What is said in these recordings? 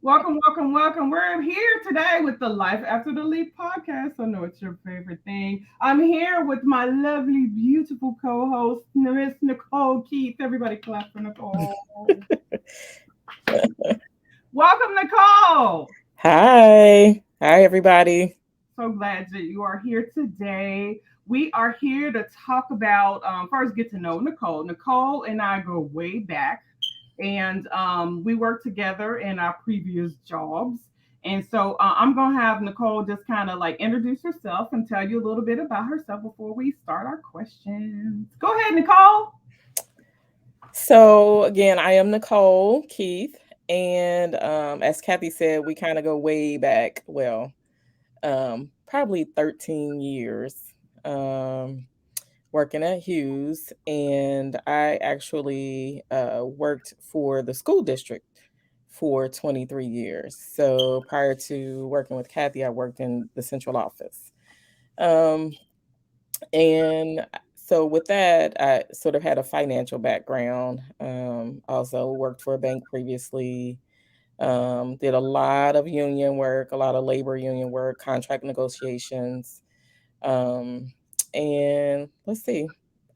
Welcome, welcome, welcome. We're here today with the Life After the Leap podcast. I know it's your favorite thing. I'm here with my lovely, beautiful co-host, Miss Nicole Keith. Everybody clap for Nicole. Welcome, Nicole. Hi. Hi, everybody. So glad that you are here today. We are here to talk about, first, get to know Nicole. Nicole and I go way back, and we worked together in our previous jobs. And so I'm going to have Nicole just kind of like introduce herself and tell you a little bit about herself before we start our questions. Go ahead, Nicole. So, again, I am Nicole Keith. And as Kathy said, we kind of go way back. Well, probably 13 years working at Hughes. And I actually worked for the school district for 23 years. So, prior to working with Kathy, I worked in the central office. Um, And so with that, I sort of had a financial background. Also worked for a bank previously. Did a lot of union work, a lot of labor union work, contract negotiations. Um, and let's see,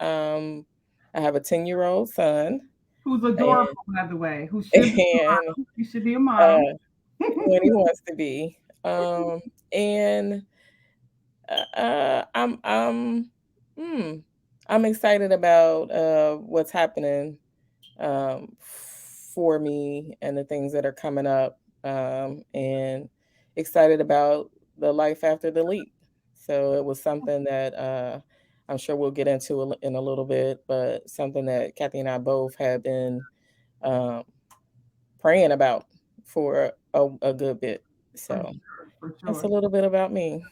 um, I have a 10-year-old son, Who's adorable, and by the way, who should be a and mom. You should be a mom. uh, when he wants to be. And hmm, I'm excited about what's happening for me and the things that are coming up, and excited about the life after the leap. So it was something that I'm sure we'll get into in a little bit, but something that Kathy and I both have been um, praying about for a good bit. For So sure, for that's a sure. little bit about me.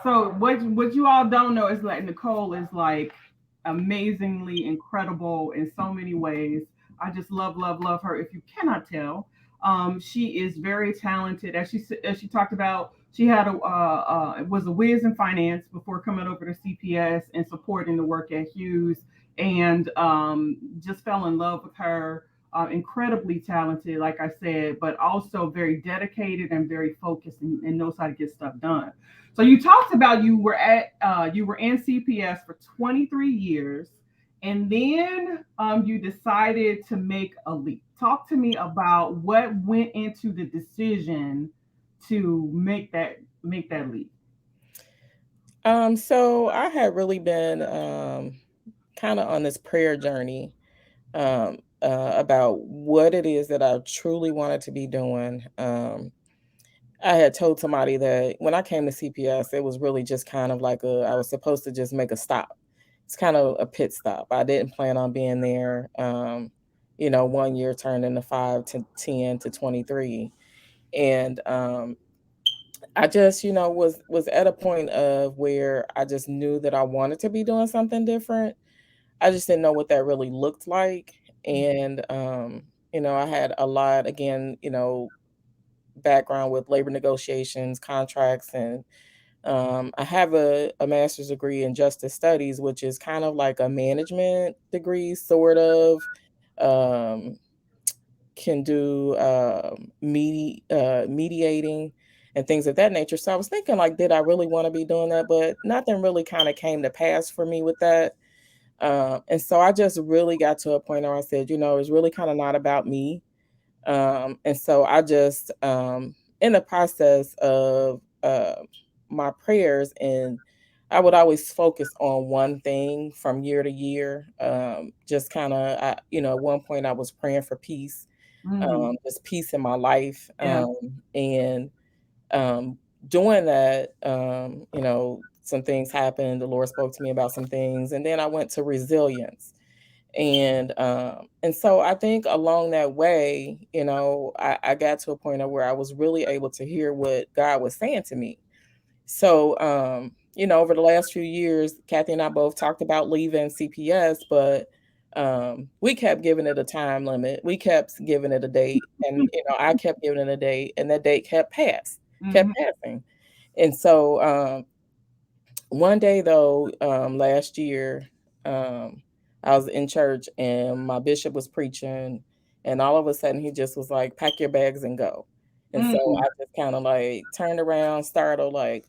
So what you all don't know is like Nicole is like amazingly incredible in so many ways. I just love her. If you cannot tell, she is very talented. As she talked about, she had was a whiz in finance before coming over to CPS and supporting the work at Hughes, and just fell in love with her. Incredibly talented, like I said, but also very dedicated and very focused and knows how to get stuff done. So you talked about you were in CPS for 23 years, and then you decided to make a leap. Talk to me about what went into the decision to make that leap. So I had really been kind of on this prayer journey about what it is that I truly wanted to be doing. I had told somebody that when I came to CPS, it was really just kind of like I was supposed to just make a stop. It's kind of a pit stop. I didn't plan on being there. 1 year turned into 5 to 10 to 23. And I just, was at a point of where I just knew that I wanted to be doing something different. I just didn't know what that really looked like. And I had a lot again, background with labor negotiations, contracts, and I have a master's degree in justice studies, which is kind of like a management degree, sort of. Um, can do mediating and things of that nature. So I was thinking, like, did I really want to be doing that? But nothing really kind of came to pass for me with that. And so I just really got to a point where I said, it's really kind of not about me. And so I just, in the process of my prayers, and I would always focus on one thing from year to year. Just kind of, at one point I was praying for peace, Mm, just peace in my life. yeah. And um, doing that, some things happened. The Lord spoke to me about some things, and then I went to resilience. And so I think along that way, I got to a point of where I was really able to hear what God was saying to me. So, over the last few years, Kathy and I both talked about leaving CPS, but we kept giving it a time limit. We kept giving it a date, and I kept giving it a date, and that date kept Hmm. passing. And so one day though, last year, I was in church and my bishop was preaching, and all of a sudden he just was like, "Pack your bags and go." And so Mm, I just kind of like turned around, startled, like,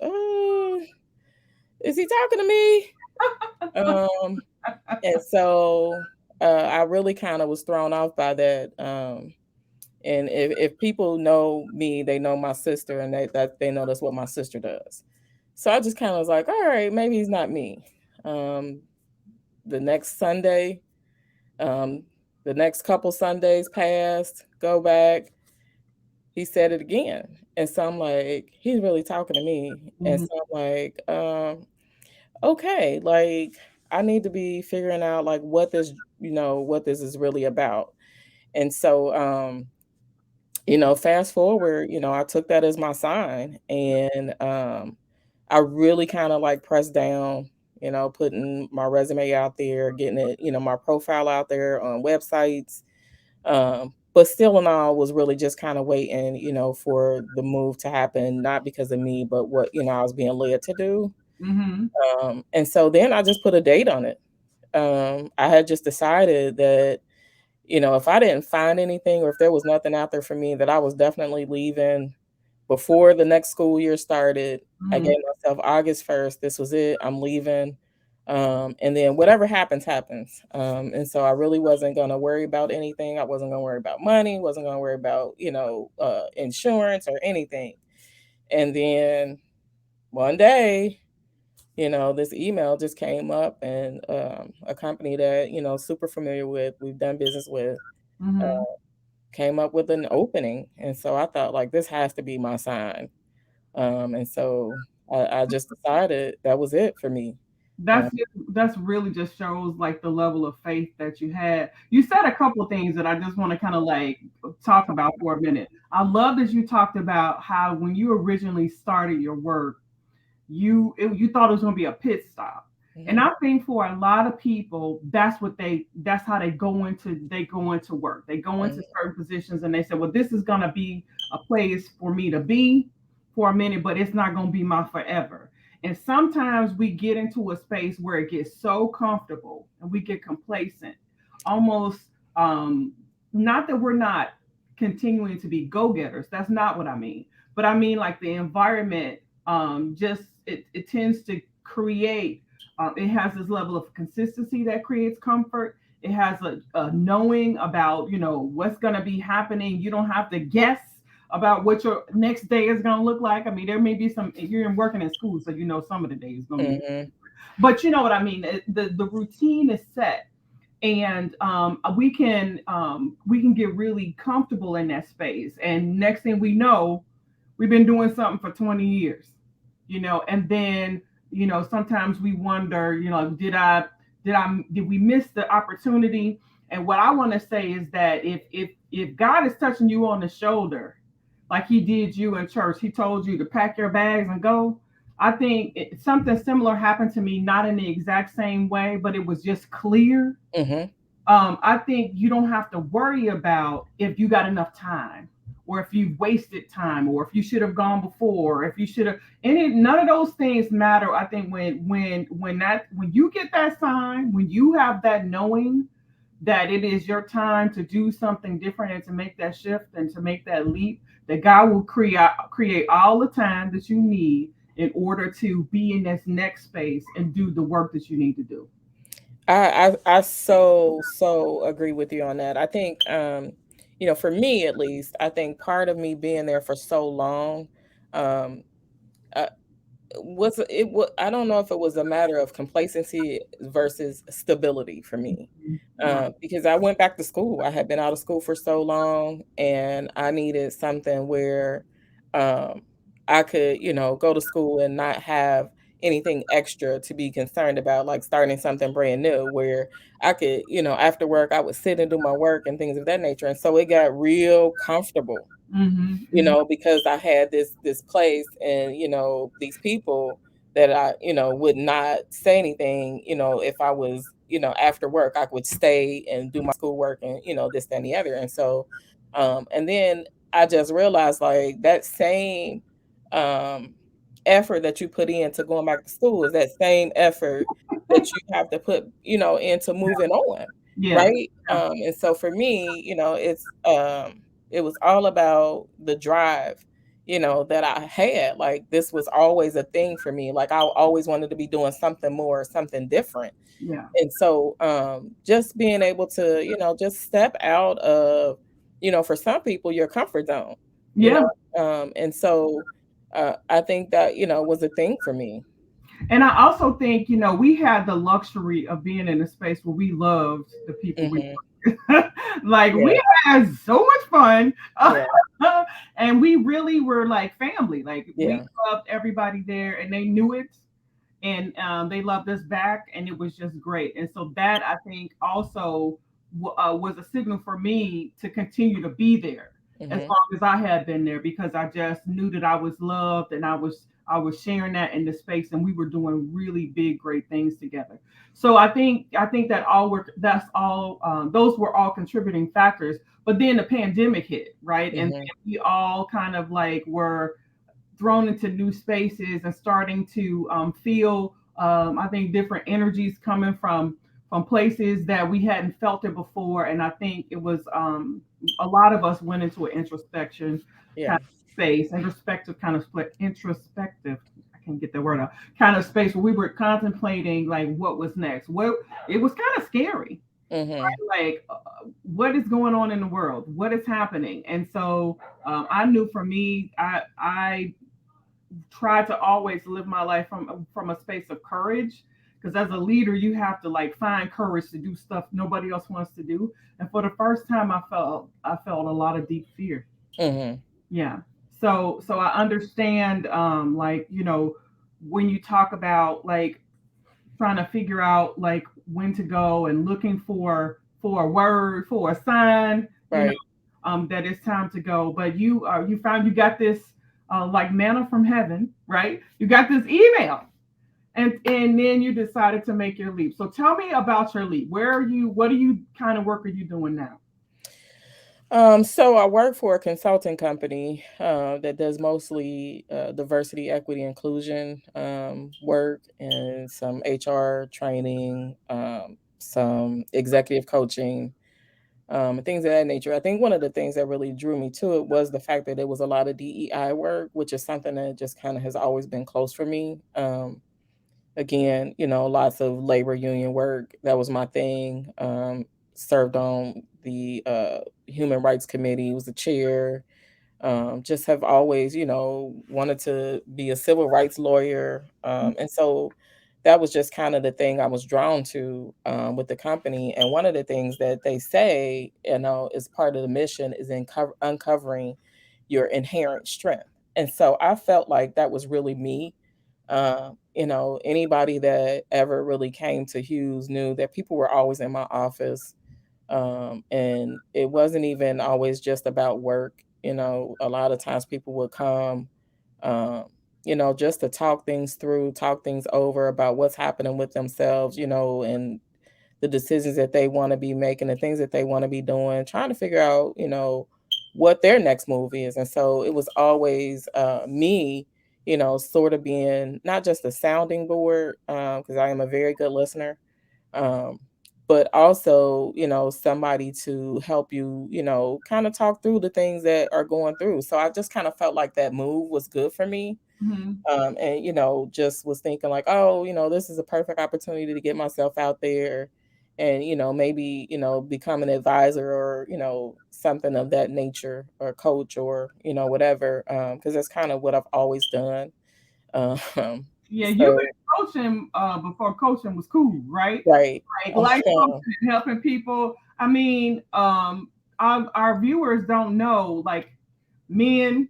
is he talking to me? Um, and so I really kind of was thrown off by that. And if people know me, they know my sister, and they know that's what my sister does. So I just kind of was like, all right, maybe he's not me. Um, the next Sunday, um, the next couple Sundays passed, go back, he said it again. And so I'm like, he's really talking to me. And mhm, so I'm like, okay, like I need to be figuring out like what this is really about. And so fast forward, I took that as my sign, and I really kind of like pressed down, putting my resume out there, getting it, my profile out there on websites. But still in all was really just kind of waiting, for the move to happen, not because of me, but what, I was being led to do. mhm, And so then I just put a date on it. I had just decided that, if I didn't find anything or if there was nothing out there for me, that I was definitely leaving before the next school year started. I mhm, gave myself August 1st. This was it. I'm leaving. And then whatever happens, happens. And so I really wasn't going to worry about anything. I wasn't going to worry about money, wasn't going to worry about, insurance or anything. And then one day, this email just came up, and a company that, super familiar with, we've done business with, uh, mhm. came up with an opening. And so I thought, like, this has to be my sign. And so I just decided that was it for me. That's Um, just, that's really just shows like the level of faith that you had. You said a couple of things that I just want to kind of like talk about for a minute. I love that you talked about how when you originally started your work, you thought it was going to be a pit stop. And mhm, I think for a lot of people, that's how they go into work. They go into mhm, certain positions and they say, well, this is going to be a place for me to be for a minute, but it's not going to be my forever. And sometimes we get into a space where it gets so comfortable and we get complacent, almost, um, not that we're not continuing to be go-getters. That's not what I mean. But I mean like the environment, just it tends to create, it has this level of consistency that creates comfort. It has a knowing about, what's going to be happening. You don't have to guess about what your next day is going to look like. I mean, there may be some, you're working in school, so some of the days is going to be, mhm, but you know what I mean. The routine is set, and we can get really comfortable in that space, and next thing we know, we've been doing something for 20 years, and then, sometimes we wonder, did we miss the opportunity? And what I want to say is that if God is touching you on the shoulder, like he did you in church, he told you to pack your bags and go. I think something similar happened to me, not in the exact same way, but it was just clear. mhm, I think you don't have to worry about if you got enough time, or if you wasted time, or if you should have gone before, or if you should have. None of those things matter. I think when you get that sign, when you have that knowing that it is your time to do something different and to make that shift and to make that leap, that God will create all the time that you need in order to be in this next space and do the work that you need to do. I so agree with you on that. I think, for me at least, I think part of me being there for so long, um, uh, I don't know if it was a matter of complacency versus stability for me. Right. Because I went back to school. I had been out of school for so long, and I needed something where um, I could, go to school and not have anything extra to be concerned about, like starting something brand new where I could, after work, I would sit and do my work and things of that nature. And so it got real comfortable, Mm-hmm, mm-hmm, because I had this place and, these people that I, would not say anything, if I was, after work, I would stay and do my schoolwork and, this, that, and the other. And so, and then I just realized like that same um effort that you put into going back to school is that same effort that you have to put, into moving on. yeah, Right. And so for me, it was all about the drive, that I had. Like, this was always a thing for me. Like, I always wanted to be doing something more, something different. Yeah. And so, just being able to, just step out of, for some people, your comfort zone, you Yeah. and so, I think that, was a thing for me. And I also think, we had the luxury of being in a space where we loved the people we Hmm. like we Yeah. had so much fun. Yeah. And we really were like family. Like we Yeah. loved everybody there and they knew it, and they loved us back, and it was just great. And so that I think also was a signal for me to continue to be there as Hmm. long as I had been there, because I just knew that I was loved, and I was sharing that in the space, and we were doing really big, great things together. So I think that all work. That's all. Those were all contributing factors. But then the pandemic hit, right, and Hmm. then we all kind of like were thrown into new spaces and starting to feel, I think, different energies coming from places that we hadn't felt it before. And I think it was, a lot of us went into an introspection kind Yeah. of space, introspective kind of split, introspective. I can't get that word out. Kind of space where we were contemplating like what was next. What It was kind of scary, Hmm. like what is going on in the world, what is happening. And so I knew for me, I try to always live my life from a space of courage, because as a leader you have to like find courage to do stuff nobody else wants to do. And for the first time I felt a lot of deep fear. Hmm. Yeah. So I understand, like, when you talk about like trying to figure out like when to go and looking for a word, for a sign, Right. that it's time to go. But you found you got this, like manna from heaven, right? You got this email, and then you decided to make your leap. So tell me about your leap. Where are you? What are you kind of work are you doing now? So I work for a consulting company that does mostly diversity, equity, inclusion work, and some HR training, some executive coaching, and things of that nature. I think one of the things that really drew me to it was the fact that it was a lot of DEI work, which is something that just kind of has always been close for me. Again, lots of labor union work. That was my thing. Served on the Human Rights Committee, was the chair. Just have always, wanted to be a civil rights lawyer. And so that was just kind of the thing I was drawn to with the company. And one of the things that they say, is part of the mission is uncovering your inherent strength. And so I felt like that was really me. Anybody that ever really came to Hughes knew that people were always in my office. And it wasn't even always just about work. A lot of times people would come, um, just to talk things through, talk things over about what's happening with themselves, and the decisions that they want to be making, the things that they want to be doing, trying to figure out, what their next move is. And so it was always me, sort of being not just a sounding board, because I am a very good listener, um, but also, somebody to help you, kind of talk through the things that are going through. So I just kind of felt like that move was good for me. Hmm. And just was thinking like, oh, this is a perfect opportunity to get myself out there and maybe become an advisor or something of that nature, or coach, or whatever, because that's kind of what I've always done. um Yeah, you've so been coaching before coaching was cool, right? right. Like life coaching and helping people. I mean, our viewers don't know, like, men,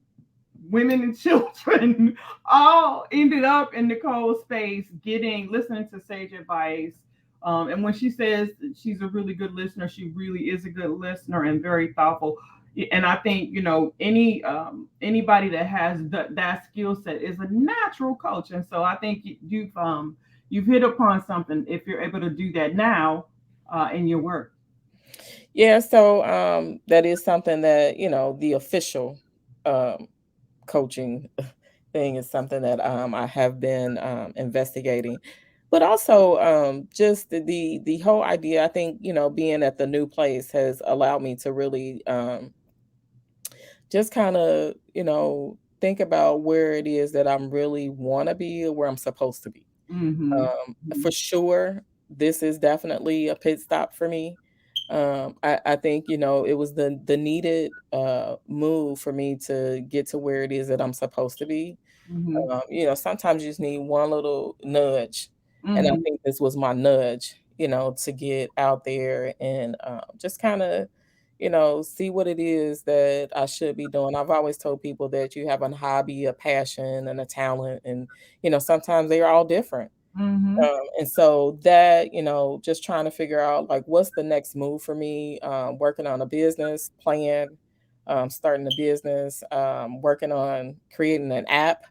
women, and children all ended up in Nicole's space, listening to sage advice. And when she says she's a really good listener, she really is a good listener and very thoughtful. And I think, anybody that has that skill set is a natural coach. And so I think you've hit upon something if you're able to do that now in your work. Yeah, so that is something that, the official um coaching thing is something that I have been investigating. But also just the whole idea, I think, being at the new place has allowed me to really just kind of, think about where it is that I'm really want to be or where I'm supposed to be. Mm-hmm. For sure, this is definitely a pit stop for me. I think, it was the needed move for me to get to where it is that I'm supposed to be. Mm-hmm. Sometimes you just need one little nudge, and I Mm-hmm. think this was my nudge, to get out there and just kind of, see what it is that I should be doing. I've always told people that you have a hobby, a passion, and a talent, and sometimes they are all different. Mm-hmm. And so that, just trying to figure out like what's the next move for me, working on a business plan, starting a business, working on creating an app,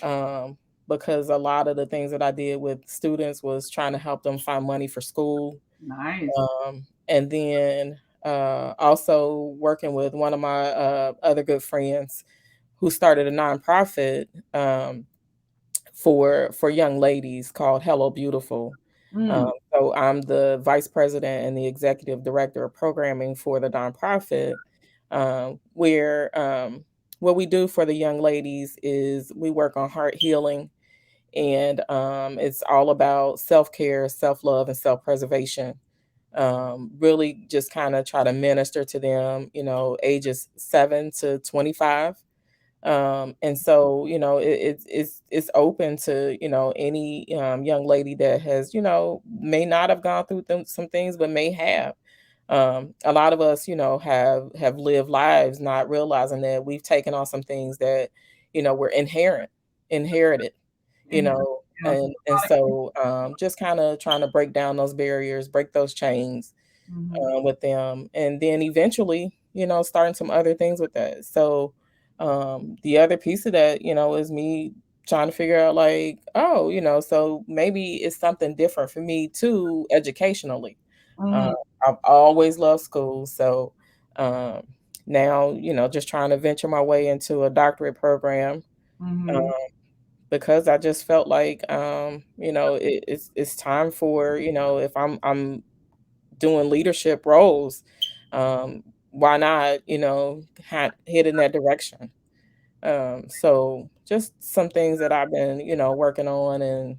um, because a lot of the things that I did with students was trying to help them find money for school. Nice. And then also working with one of my other good friends who started a nonprofit. For young ladies called Hello Beautiful. Mm. So I'm the vice president and the executive director of programming for the nonprofit, where what we do for the young ladies is we work on heart healing, and it's all about self care, self love, and self preservation. Really, just kind of try to minister to them, ages 7 to 25. And so, it's open to, any young lady that has, may not have gone through some things, but may have. A lot of us, have lived lives not realizing that we've taken on some things that, were inherited, And yeah, and so just kind of trying to break down those barriers, break those chains, mm-hmm. with them, and then eventually, starting some other things with that. So, the other piece of that, is me trying to figure out like, oh, so maybe it's something different for me too, educationally. Uh, Mm-hmm. I've always loved school, so um, now, just trying to venture my way into a doctorate program. Uh, Mm-hmm. because I just felt like, it's time for, if I'm doing leadership roles, um, why not, head in that direction? So just some things that I've been, working on, and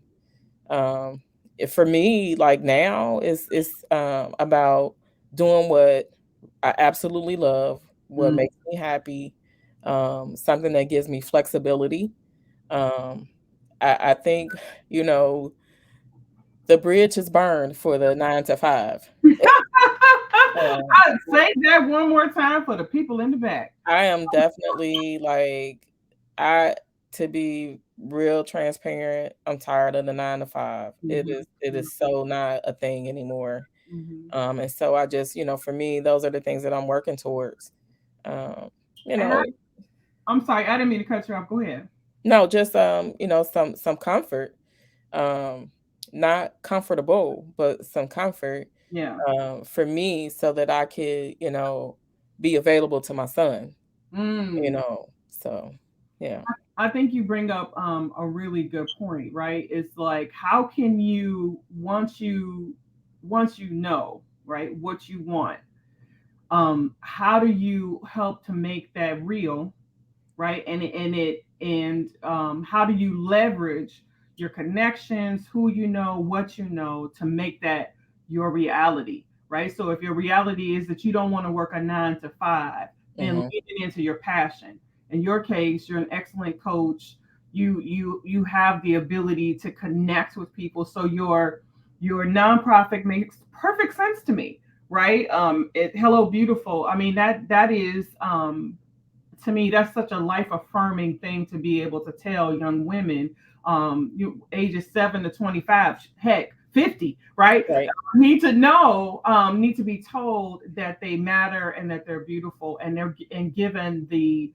for me, like now, it's about doing what I absolutely love, what makes me happy, something that gives me flexibility. Um, I think, you know, the bridge is burned for the 9 to 5. Um, I'd say that one more time for the people in the back. I am definitely like, I to be real transparent, I'm tired of the 9 to 5. It is so not a thing anymore. Mm-hmm. And so I just, for me, those are the things that I'm working towards. Um, you And know, I'm sorry, I didn't mean to cut you off. Go ahead. no, just some comfort. Um, not comfortable, but some comfort Yeah. for me so that I could, be available to my son, Mm. So yeah. I think you bring up a really good point, right? It's like how can you once you know, right, what you want, how do you help to make that real, right? And how do you leverage your connections, who you know, what you know, to make that your reality, right? So if your reality is that you don't want to work a 9 to 5, then Mhm, lead it into your passion. In your case, you're an excellent coach. You have the ability to connect with people. So your nonprofit makes perfect sense to me, right? Hello Beautiful. I mean that is to me that's such a life affirming thing to be able to tell young women, you ages 7 to 25, heck 50, right, right, need to know, need to be told that they matter and that they're beautiful, and they're and given the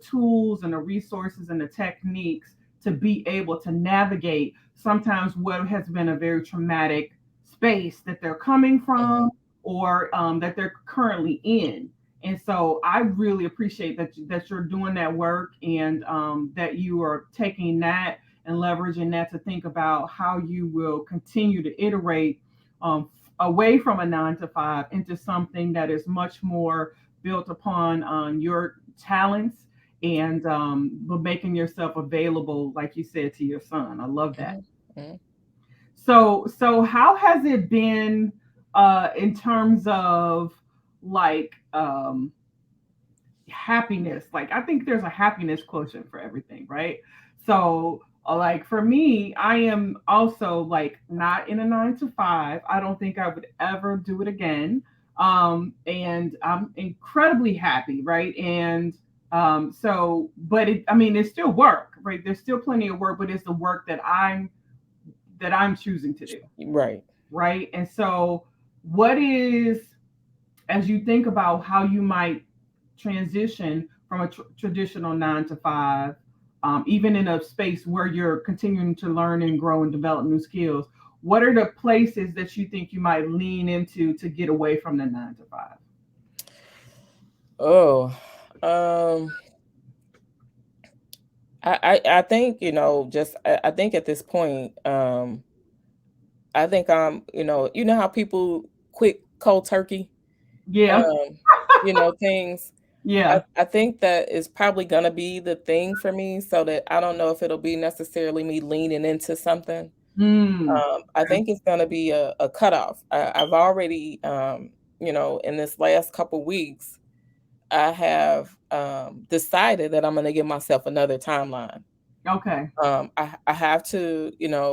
tools and the resources and the techniques to be able to navigate sometimes what has been a very traumatic space that they're coming mhm, from, or that they're currently in. And so I really appreciate that you're doing that work, and that you are taking that and leveraging that to think about how you will continue to iterate, away from a 9 to 5 into something that is much more built upon your talents, and but making yourself available, like you said, to your son. I love that. Mhm, mhm. So how has it been in terms of like happiness? Like, I think there's a happiness quotient for everything, right? So like for me, I am also like not in a 9 to 5. I don't think I would ever do it again. And I'm incredibly happy, right? And so but it, I mean, it's still work, right? There's still plenty of work, but it's the work that I'm choosing to do, Right. right? And so, what is, as you think about how you might transition from a traditional 9 to 5, even in a space where you're continuing to learn and grow and develop new skills, what are the places that you think you might lean into to get away from the 9 to 5? Oh, um, I think, just I think at this point, I think I'm, how people quit cold turkey, Yeah, um, things. yeah. I think that is probably gonna be the thing for me, so that I don't know if it'll be necessarily me leaning into something. Mm, I okay. think it's gonna be a cutoff. I've already, in this last couple weeks, I have decided that I'm gonna give myself another timeline. Okay. I have to,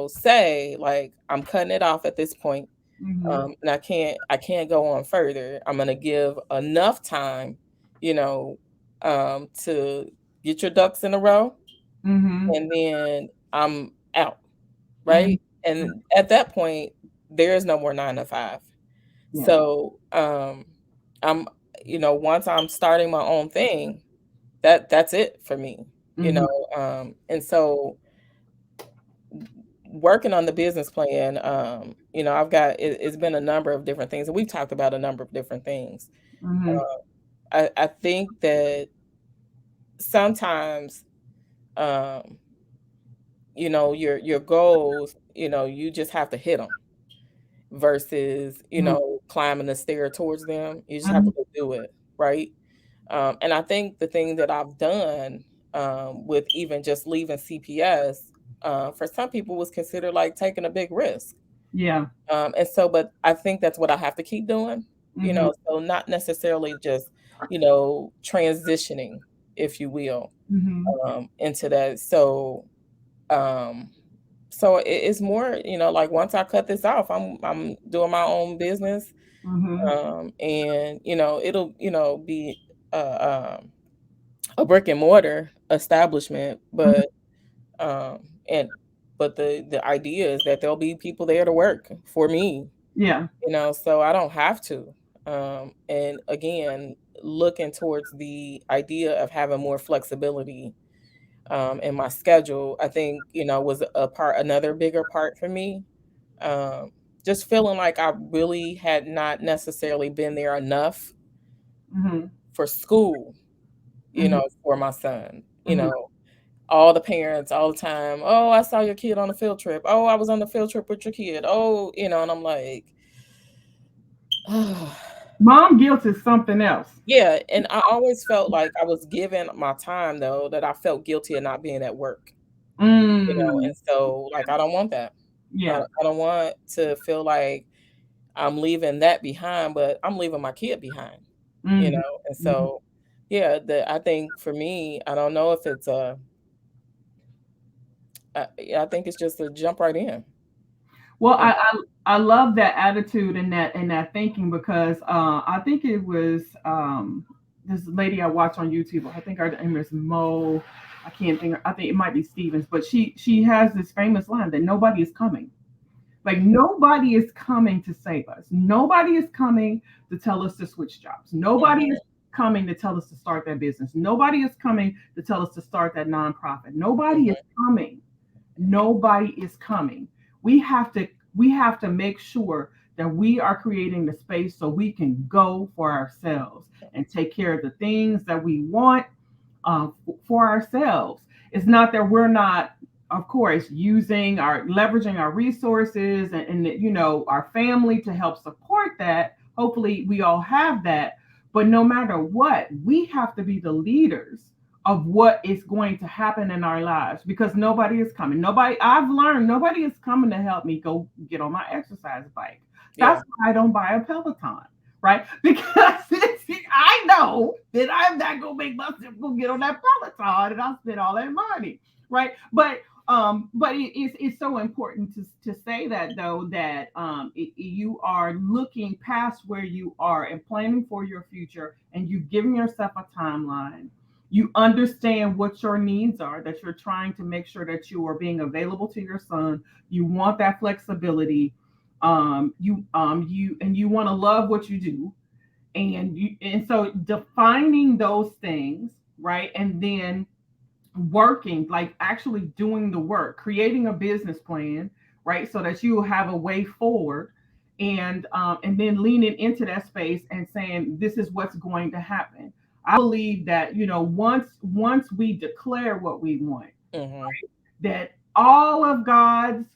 say like I'm cutting it off at this point, Mm-hmm. and I can't go on further. I'm gonna give enough time, you know, to get your ducks in a row, Mm-hmm. and then I'm out, Mm-hmm. right? And at that point, there is no more 9 to 5. Yeah. So I'm, once I'm starting my own thing, that's it for me, Mm-hmm. and so working on the business plan, it's been a number of different things, and we've talked about a number of different things. Mm-hmm. Uh, I think that sometimes, um, your goals, you just have to hit them versus, climbing the stair towards them. You just have Mm-hmm. to go do it, right? And I think the thing that I've done, with even just leaving CPS, for some people was considered like taking a big risk. Yeah. And so, but I think that's what I have to keep doing, Mm-hmm. so not necessarily just, transitioning, if you will, Mm-hmm. into that. Um, so it's more, like once I cut this off, I'm doing my own business. Mm-hmm. And, it'll, be, a brick and mortar establishment, Mm-hmm. and but the idea is that there'll be people there to work for me, Yeah. so I don't have to. And again, looking towards the idea of having more flexibility, in my schedule, I think, was another bigger part for me. Um, just feeling like I really had not necessarily been there enough Mm-hmm. for school, Mm-hmm. for my son. Mm-hmm. All the parents all the time, "Oh, I saw your kid on a field trip. Oh, I was on the field trip with your kid. Oh," and I'm like, Mom guilt is something else. yeah, and I always felt like I was giving my time, though, that I felt guilty of not being at work, Mm. and so, like, I don't want that. Yeah. I don't want to feel like I'm leaving that behind, but I'm leaving my kid behind, Mm-hmm. and Mm-hmm. so, yeah, I think for me, I don't know if it's yeah, I think it's just a jump right in. Well, You I love that attitude and that thinking because I think it was this lady I watch on YouTube. I think her name is Mo. I can't think. I think it might be Stevens, but she has this famous line that nobody is coming. Like, nobody is coming to save us. Nobody is coming to tell us to switch jobs. Nobody is Mhm, coming to tell us to start that business. Nobody is coming to tell us to start that nonprofit. Nobody is mhm, coming. Nobody is coming. We have to make sure that we are creating the space so we can go for ourselves and take care of the things that we want, for ourselves. It's not that we're not, of course, leveraging our resources and our family to help support that. Hopefully, we all have that. But no matter what, we have to be the leaders of what is going to happen in our lives, because nobody is coming. Nobody, I've learned, nobody is coming to help me go get on my exercise bike. Yeah. That's why I don't buy a Peloton, right? Because I know that I'm not gonna make myself go get on that Peloton and I'll spend all that money, right? But it's so important to say that, though, that you are looking past where you are and planning for your future, and you've given yourself a timeline. You understand what your needs are, that you're trying to make sure that you are being available to your son. You want that flexibility. You want to love what you do, and so defining those things, right? And then working, like actually doing the work, creating a business plan, right? So that you have a way forward, and then leaning into that space and saying, this is what's going to happen. I believe that, once we declare what we want, Hmm. that all of God's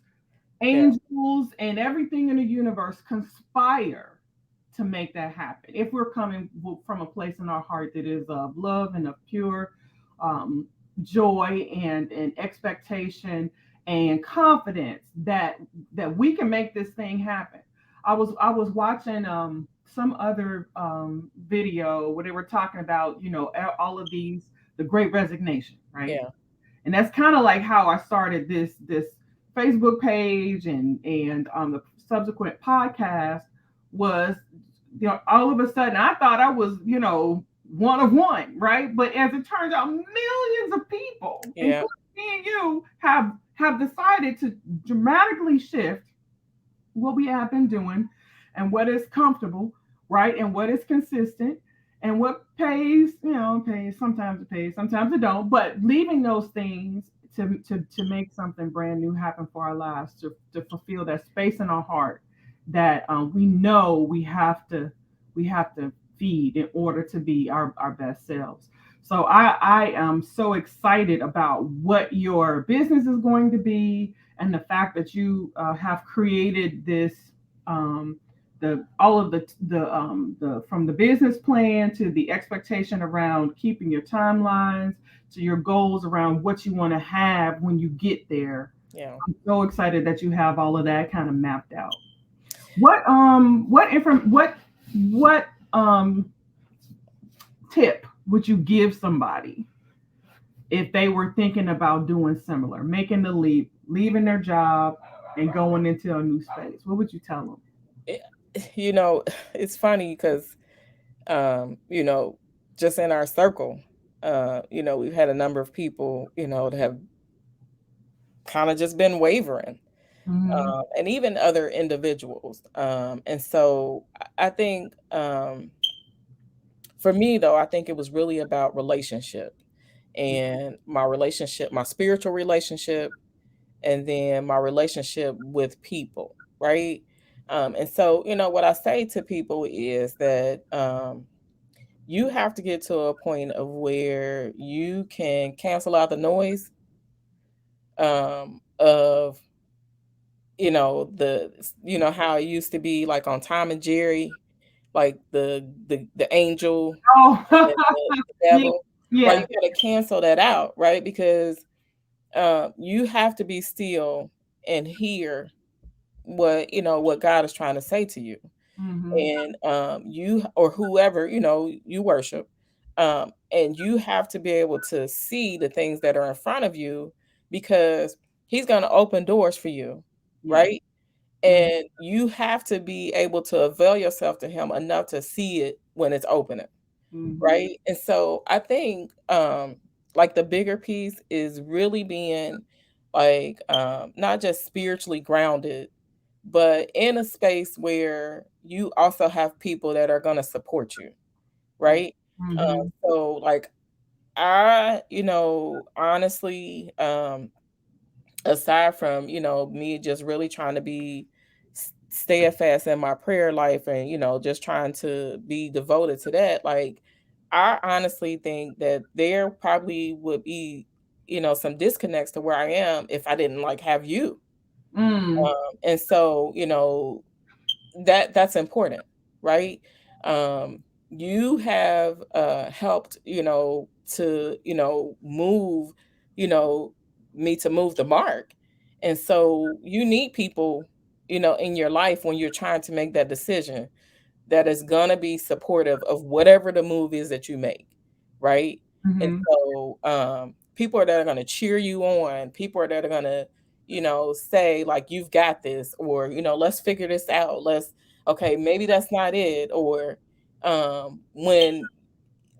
Yeah. angels and everything in the universe conspire to make that happen. If we're coming from a place in our heart that is of love and of pure um, joy and expectation and confidence that we can make this thing happen. I was watching some other video where they were talking about, all of these, the Great Resignation, right? Yeah. And that's kind of like how I started this Facebook page, and the subsequent podcast was, all of a sudden I thought I was, one of one, right? But as it turns out, millions of people, Yeah. including me and you, have decided to dramatically shift what we have been doing, and what is comfortable, right? And what is consistent, and what pays, pays. Sometimes it pays, sometimes it don't. But leaving those things to make something brand new happen for our lives, to fulfill that space in our heart that we know we have to feed in order to be our best selves. So I am so excited about what your business is going to be, and the fact that you have created this, the all of the from the business plan to the expectation around keeping your timelines, to your goals around what you want to have when you get there. Yeah. I'm so excited that you have all of that kind of mapped out. What tip would you give somebody if they were thinking about doing similar, making the leap, leaving their job and going into a new space? What would you tell them? It, you know, it's funny because, you know, just in our circle, we've had a number of people, that have kind of just been wavering, Mm-hmm. and even other individuals. And so I think, for me, though, I think it was really about relationship, and my relationship, my spiritual relationship, and then my relationship with people, right? And so, what I say to people is that, you have to get to a point of where you can cancel out the noise, of, how it used to be like on Tom and Jerry, like the angel Oh, and the yeah, devil. Like, yeah, you gotta cancel that out, right? Because you have to be still and hear what God is trying to say to you. mm-hmm. And you, or whoever you worship, and you have to be able to see the things that are in front of you, because he's going to open doors for you, Yeah, right? mm-hmm. And you have to be able to avail yourself to him enough to see it when it's opening, Mm-hmm. right? And so I think, like, the bigger piece is really being, like, not just spiritually grounded, but in a space where you also have people that are going to support you, Yeah, right? mm-hmm. So, like, I, honestly, aside from, me just really trying to be steadfast in my prayer life, and, just trying to be devoted to that, like, I honestly think that there probably would be, some disconnects to where I am if I didn't, like, have you. Mm. And so, that's important, right? you have helped, to, move, you know, me to move the mark. And so you need people, in your life when you're trying to make that decision that is gonna be supportive of whatever the move is that you make, right? And Hmm. so, people are that are gonna cheer you on, people are that are gonna, say like, "You've got this," or, "Let's figure this out. Okay, maybe that's not it," or, when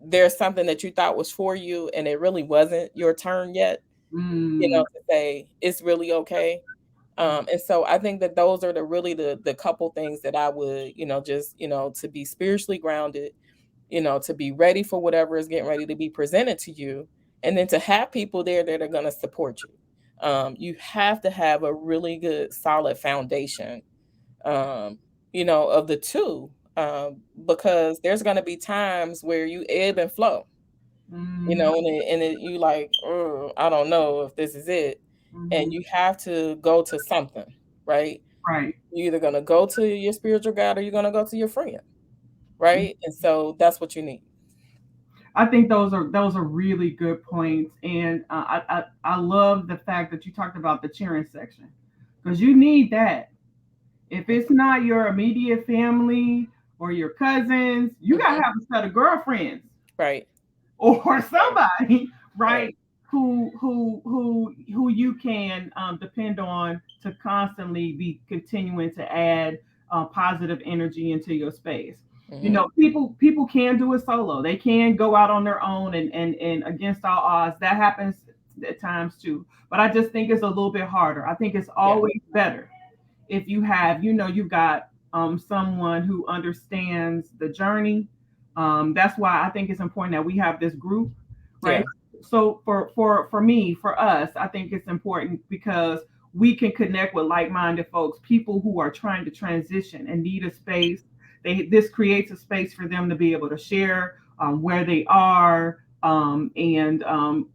there's something that you thought was for you and it really wasn't your turn yet, Mm. to say, "It's really okay." And so I think that those are the couple things that I would, just, to be spiritually grounded, to be ready for whatever is getting ready to be presented to you, and then to have people there that are going to support you. You have to have a really good, solid foundation, um, of the two, because there's going to be times where you ebb and flow, Mm. you like, "Ugh, I don't know if this is it." And Hmm. you have to go to something, right? Right. You're either gonna go to your spiritual guide or you're gonna go to your friend, right? And so that's what you need. I think those are really good points, and I love the fact that you talked about the cheering section, because you need that. If Mm, it's not your immediate family or your cousins, you gotta mhm. have a set of girlfriends Right, or right, somebody, right. right? Who you can depend on to constantly be continuing to add positive energy into your space. You Mhm. know, people can do it solo. They can go out on their own and against all odds. That happens at times too. But I just think it's a little bit harder. I think it's Yeah, always better if you have, you've got someone who understands the journey. That's why I think it's important that we have this group, right? yeah, So for me, for us, I think it's important because we can connect with like-minded folks, people who are trying to transition and need a space. This creates a space for them to be able to share where they are, and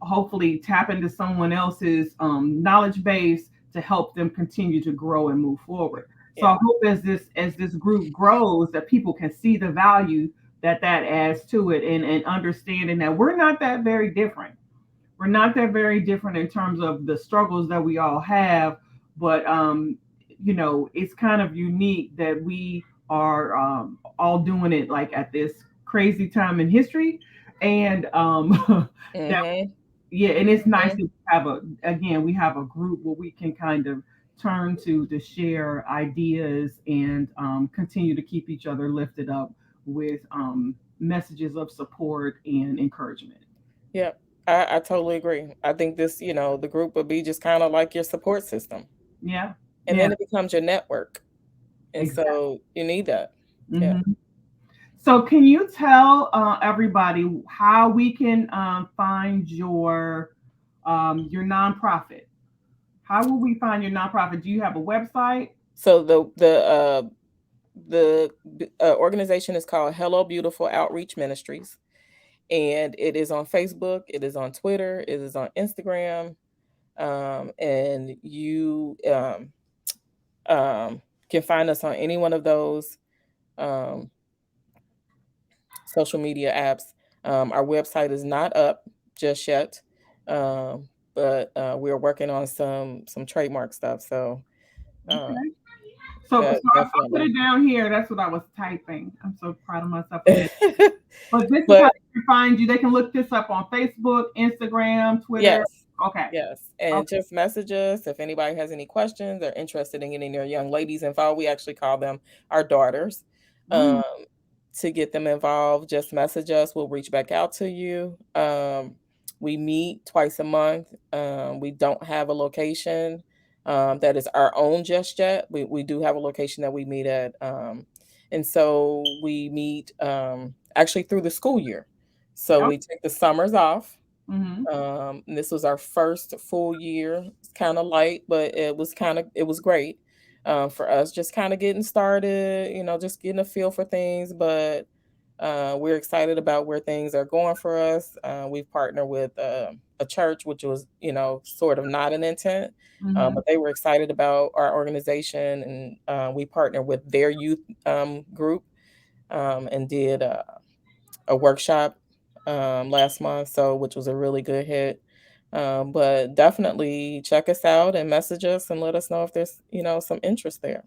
hopefully tap into someone else's knowledge base to help them continue to grow and move forward. So I yeah, hope as this group grows, that people can see the value that adds to it, and understanding that we're not that very different. We're not that very different in terms of the struggles that we all have, but it's kind of unique that we are all doing it like at this crazy time in history, and that mhm, yeah, and it's nice mhm. that we have a group where we can kind of turn to share ideas and continue to keep each other lifted up with messages of support and encouragement. Yeah, I totally agree. I think this, the group would be just kind of like your support system, Yeah, and yeah, then it becomes your network, and exactly. so you need that. Yeah. Hmm. So, can you tell everybody how we can find your nonprofit? How will we find your nonprofit? Do you have a website? So the organization is called Hello Beautiful Outreach Ministries, and it is on Facebook, it is on Twitter, it is on Instagram, and you can find us on any one of those um, social media apps. Our website is not up just yet, but we're working on some trademark stuff. So uh, Okay. So I put definitely. it down here. That's what I was typing. I'm so proud of myself for that. But this is how But they can find you. They can look this up on Facebook, Instagram, Twitter. yes, Okay. yes, and Okay. just message us if anybody has any questions or interested in getting their young ladies involved. We actually call them our daughters. Mm, Um, to get them involved, just message us. We'll reach back out to you. We meet twice a month. We don't have a location that is our own just yet. We do have a location that we meet at, and so we meet actually through the school year. So oh, we take the summers off, mhm. and this was our first full year. It's kind of light, but it was great for us. Just kind of getting started, just getting a feel for things. But we're excited about where things are going for us. We've partnered with a church, which was, sort of not an intent, Mhm. but they were excited about our organization, and we partnered with their youth group, and did. a workshop last month, so which was a really good hit. But definitely check us out and message us and let us know if there's some interest there.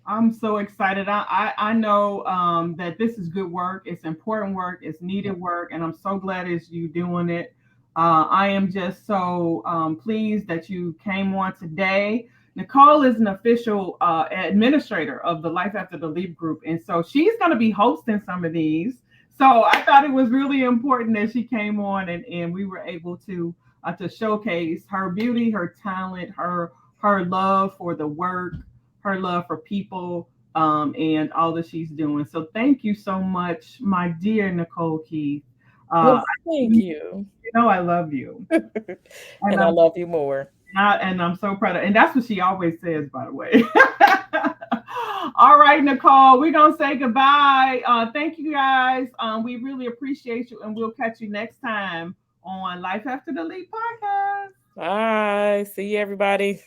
I'm so excited. I know that this is good work. It's important work. It's needed work, and I'm so glad it's you doing it. I am just so pleased that you came on today. Nicole is an official administrator of the Life After the Leap group, and so she's going to be hosting some of these. So I thought it was really important that she came on and we were able to showcase her beauty, her talent, her love for the work, her love for people, and all that she's doing. So thank you so much, my dear Nicole Keith. Uh, Well, thank you. you know I love you, and And I love you more. I'm so proud of. And that's what she always says, by the way. All right, Nicole, we're gonna say goodbye. Thank you guys. We really appreciate you, and we'll catch you next time on Life After the Leap podcast. Bye. See you, everybody.